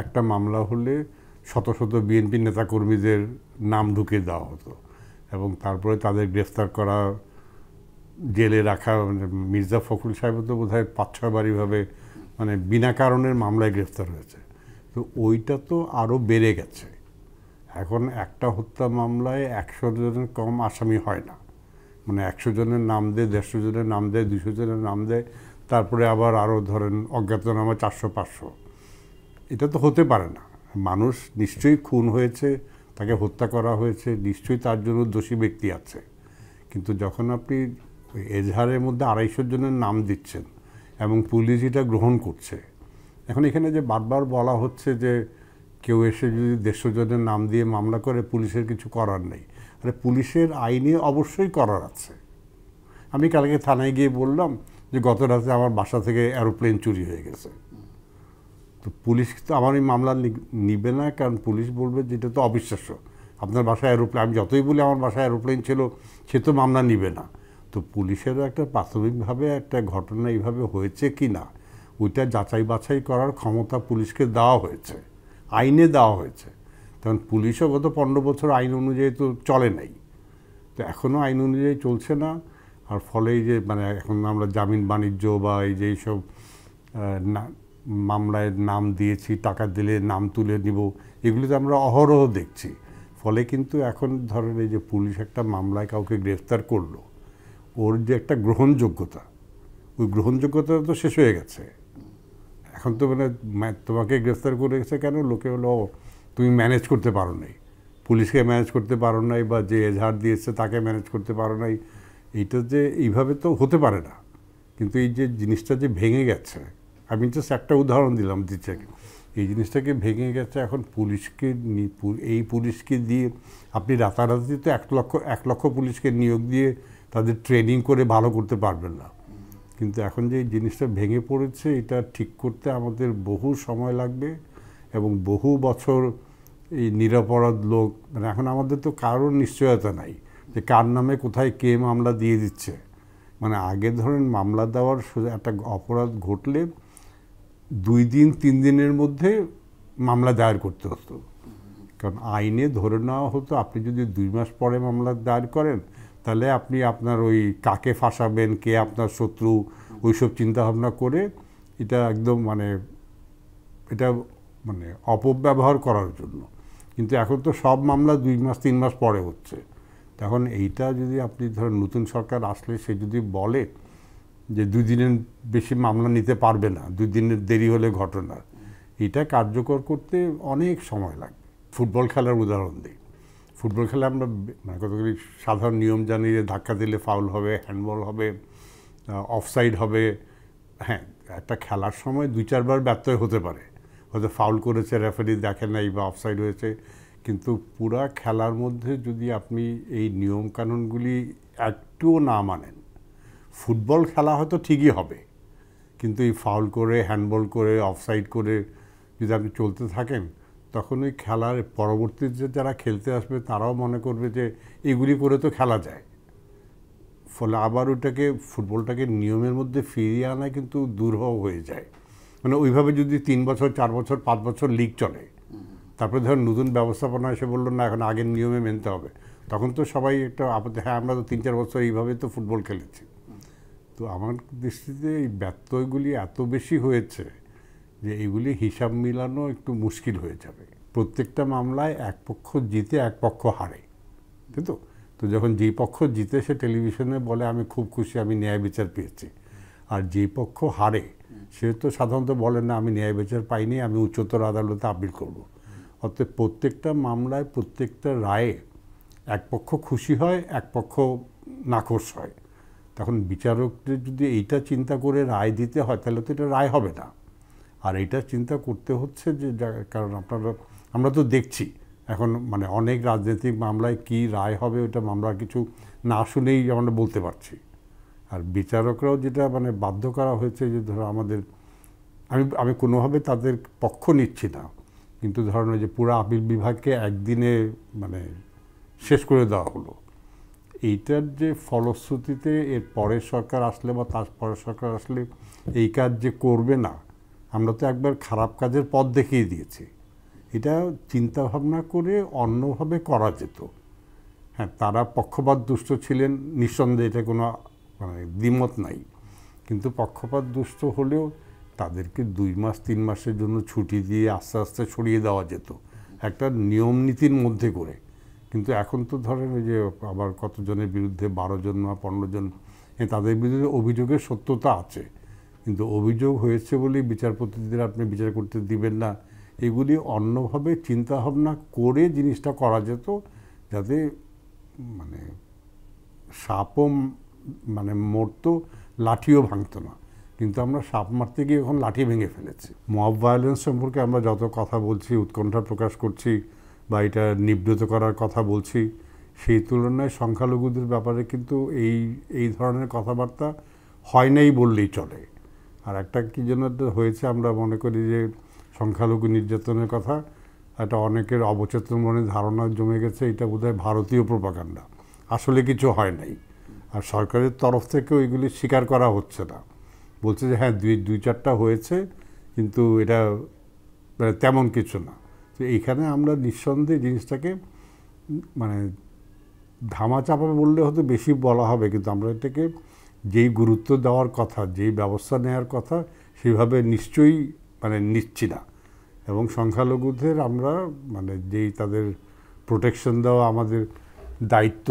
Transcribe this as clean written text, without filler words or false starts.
একটা মামলা হলে শত শত বিএনপি নেতাকর্মীদের নাম ঢুকিয়ে দেওয়া হতো এবং তারপরে তাদের গ্রেফতার করা, জেলে রাখা। মানে মির্জা ফখরুল সাহেব তো বোধ হয় 5-6 বার এইভাবে মানে বিনা কারণের মামলায় গ্রেফতার হয়েছে। তো ওইটা তো আরও বেড়ে গেছে। এখন একটা হত্যা মামলায় 100 জনের কম আসামি হয় না। মানে 100 জনের নাম দেয়, 150 জনের নাম দেয়, 200 জনের নাম দেয়, তারপরে আবার আরও ধরেন অজ্ঞাতনামা 400-500। এটা তো হতে পারে না। মানুষ নিশ্চয়ই খুন হয়েছে, তাকে হত্যা করা হয়েছে, নিশ্চয়ই তার জন্য দোষী ব্যক্তি আছে। কিন্তু যখন আপনি এজাহারের মধ্যে 250 জনের নাম দিচ্ছেন এবং পুলিশ এটা গ্রহণ করছে, এখন এখানে যে বারবার বলা হচ্ছে যে কেউ এসে যদি 150 জনের নাম দিয়ে মামলা করে পুলিশের কিছু করার নেই, আরে পুলিশের আইনে অবশ্যই করার আছে। আমি কালকে থানায় গিয়ে বললাম যে গত রাতে আমার বাসা থেকে এরোপ্লেন চুরি হয়ে গেছে। তো পুলিশ তো আমার এই মামলা নিবে না, কারণ পুলিশ বলবে যে এটা তো অবিশ্বাস্য, আপনার বাসায় এরোপ্লেন, আমি যতই বলি আমার বাসায় এরোপ্লেন ছিল, সে তো মামলা নিবে না। তো পুলিশেরও একটা প্রাথমিকভাবে একটা ঘটনা এইভাবে হয়েছে কি না ওইটা যাচাই বাছাই করার ক্ষমতা পুলিশকে দেওয়া হয়েছে, আইনে দেওয়া হয়েছে। কারণ পুলিশও গত 15 বছর আইন অনুযায়ী তো চলে নাই, তো এখনও আইন অনুযায়ী চলছে না। আর ফলে এই যে মানে এখন আমরা জামিন বাণিজ্য বা এই যে এইসব মামলায় নাম দিয়েছি, টাকা দিলে নাম তুলে নিব, এগুলো তো আমরা অহরহ দেখছি। ফলে কিন্তু এখন ধরেন এই যে পুলিশ একটা মামলায় কাউকে গ্রেফতার করলো, ওর যে একটা গ্রহণযোগ্যতা, ওই গ্রহণযোগ্যতা তো শেষ হয়ে গেছে। এখন তো মানে তোমাকে গ্রেফতার করে গেছে কেন, লোকে হলো তুমি ম্যানেজ করতে পারো নাই, পুলিশকে ম্যানেজ করতে পারো নাই, বা যে এজাহার দিয়েছে তাকে ম্যানেজ করতে পারো নাই। এইটা যে এইভাবে তো হতে পারে না। কিন্তু এই যে জিনিসটা যে ভেঙে গেছে, আমি জাস্ট একটা উদাহরণ দিলাম দিচ্ছে, এই জিনিসটাকে ভেঙে গেছে। এখন পুলিশকে এই পুলিশকে দিয়ে আপনি রাতারাতি তো 1 লক্ষ পুলিশকে নিয়োগ দিয়ে তাদের ট্রেনিং করে ভালো করতে পারবেন না। কিন্তু এখন যে এই জিনিসটা ভেঙে পড়েছে, এটা ঠিক করতে আমাদের বহু সময় লাগবে এবং বহু বছর এই নিরপরাধ লোক, মানে এখন আমাদের তো কারোর নিশ্চয়তা নাই যে কার নামে কোথায় কে মামলা দিয়ে দিচ্ছে। মানে আগে ধরেন মামলা দেওয়ার একটা অপরাধ ঘটলে 2 দিন 3 দিনের মধ্যে মামলা দায়ের করতে হতো, কারণ আইনে ধরে নেওয়া হতো আপনি যদি 2 মাস পরে মামলা দায়ের করেন তাহলে আপনি আপনার ওই কাকে ফাঁসাবেন, কে আপনার শত্রু, ওইসব চিন্তাভাবনা করে এটা একদম মানে এটা মানে অপব্যবহার করার জন্য। কিন্তু এখন তো সব মামলা 2 মাস 3 মাস পরে হচ্ছে। তখন এইটা যদি আপনি ধরেন নতুন সরকার আসলে সে যদি বলে যে 2 দিনের বেশি মামলা নিতে পারবে না, 2 দিনের দেরি হলে ঘটনা, এটা কার্যকর করতে অনেক সময় লাগবে। ফুটবল খেলার উদাহরণ দিই। ফুটবল খেলা আমরা মানে কতগুলি সাধারণ নিয়ম জানি যে ধাক্কা দিলে ফাউল হবে, হ্যান্ডবল হবে, অফসাইড হবে। হ্যাঁ, একটা খেলার সময় 2-4 বার ব্যর্থ হতে পারে, হয়তো ফাউল করেছে রেফারি দেখে নাই বা অফসাইড হয়েছে, কিন্তু পুরা খেলার মধ্যে যদি আপনি এই নিয়মকানুনগুলি একটুও না মানেন, ফুটবল খেলা হয়তো ঠিকই হবে, কিন্তু এই ফাউল করে, হ্যান্ডবল করে, অফসাইড করে যদি আপনি চলতে থাকেন, তখন ওই খেলার পরবর্তীতে যারা খেলতে আসবে তারাও মনে করবে যে এগুলি করে তো খেলা যায়। ফলে আবার ওটাকে ফুটবলটাকে নিয়মের মধ্যে ফিরিয়ে আনা কিন্তু দুরূহ হয়ে যায়। মানে ওইভাবে যদি 3 বছর 4 বছর 5 বছর লিগ চলে, তারপরে ধরুন নতুন ব্যবস্থাপনা এসে বললো না এখন আগের নিয়মে মেনতে হবে, তখন তো সবাই একটা আপত্তি, হ্যাঁ আমরা তো 3-4 বছর এইভাবে তো ফুটবল খেলেছি। তো আমার দৃষ্টিতে এই ব্যত্যয়গুলি এত বেশি হয়েছে যে এগুলি হিসাব মিলানো একটু মুশকিল হয়ে যাবে। প্রত্যেকটা মামলায় এক পক্ষ জিতে এক পক্ষ হারে, কিন্তু তো যখন যেই পক্ষ জিতে সে টেলিভিশনে বলে আমি খুব খুশি, আমি ন্যায় বিচার পেয়েছি, আর যেই পক্ষ হারে সে তো সাধারণত বলে না আমি ন্যায় বিচার পাইনি, আমি উচ্চতর আদালতে আপিল করব। অর্থাৎ প্রত্যেকটা মামলায় প্রত্যেকটা রায়ে এক পক্ষ খুশি হয়, এক পক্ষ নাখোশ হয়। তখন বিচারকদের যদি এইটা চিন্তা করে রায় দিতে হয় তাহলে তো এটা রায় হবে না। আর এটা চিন্তা করতে হচ্ছে যে কারণ আমরা তো দেখছি এখন মানে অনেক রাজনৈতিক মামলায় কি রায় হবে ওটা মামলা কিছু না শুনেই আমরা বলতে পারছি। আর বিচারকরাও যেটা মানে বাধ্য করা হয়েছে যে ধরো আমাদের, আমি কোনোভাবে তাদের পক্ষ নিচ্ছি না, কিন্তু ধরুন যে পুরো আপিল বিভাগকে একদিনে মানে শেষ করে দেওয়া হলো, এইটার যে ফলশ্রুতিতে এর পরের সরকার আসলে বা তার পরের সরকার আসলে এই কাজ যে করবে না, আমরা তো একবার খারাপ কাজের পথ দেখিয়ে দিয়েছি। এটা চিন্তা ভাবনা করে অন্যভাবে করা যেত। হ্যাঁ, তারা পক্ষপাত দুষ্ট ছিলেন, নিঃসন্দেহে, এটা কোনো মানে দ্বিমত নাই। কিন্তু পক্ষপাত দুষ্ট হলেও তাদেরকে 2 মাস 3 মাসের জন্য ছুটি দিয়ে আস্তে আস্তে সরিয়ে দেওয়া যেত একটা নিয়ম নীতির মধ্যে করে। কিন্তু এখন তো ধরেন ওই যে আবার কতজনের বিরুদ্ধে 12 জন বা 15 জন, তাদের বিরুদ্ধে অভিযোগের সত্যতা আছে, কিন্তু অভিযোগ হয়েছে বলেই বিচারপতিদের আপনি বিচার করতে দিবেন না। এগুলি অন্যভাবে চিন্তাভাবনা করে জিনিসটা করা যেত, যাতে মানে সাপও মানে মরতো, লাঠিও ভাঙতো না। কিন্তু আমরা সাপ মারতে গিয়ে এখন লাঠি ভেঙে ফেলেছি। মব ভায়োলেন্স সম্পর্কে আমরা যত কথা বলছি, উৎকণ্ঠা প্রকাশ করছি বা এটা নিবৃত করার কথা বলছি, সেই তুলনায় সংখ্যালঘুদের ব্যাপারে কিন্তু এই ধরনের কথাবার্তা হয় নাই বললেই চলে। আর একটা কী জন্য হয়েছে, আমরা মনে করি যে সংখ্যালঘু নির্যাতনের কথা একটা অনেকের অবচেতন মনে ধারণা জমে গেছে, এটা বোধহয় ভারতীয় প্রোপাগান্ডা, আসলে কিছু হয় নাই। আর সরকারের তরফ থেকেও এগুলি স্বীকার করা হচ্ছে না, বলছে যে হ্যাঁ 2-4টা হয়েছে, কিন্তু এটা তেমন কিছু না। তো এইখানে আমরা নিঃসন্দেহে জিনিসটাকে মানে ধামাচাপা বললে হয়তো বেশি বলা হবে, কিন্তু আমরা এটাকে যেই গুরুত্ব দেওয়ার কথা, যেই ব্যবস্থা নেওয়ার কথা, সেভাবে নিশ্চয়ই মানে নিচ্ছি না। এবং সংখ্যালঘুদের আমরা মানে যেই তাদের প্রোটেকশন দেওয়া আমাদের দায়িত্ব,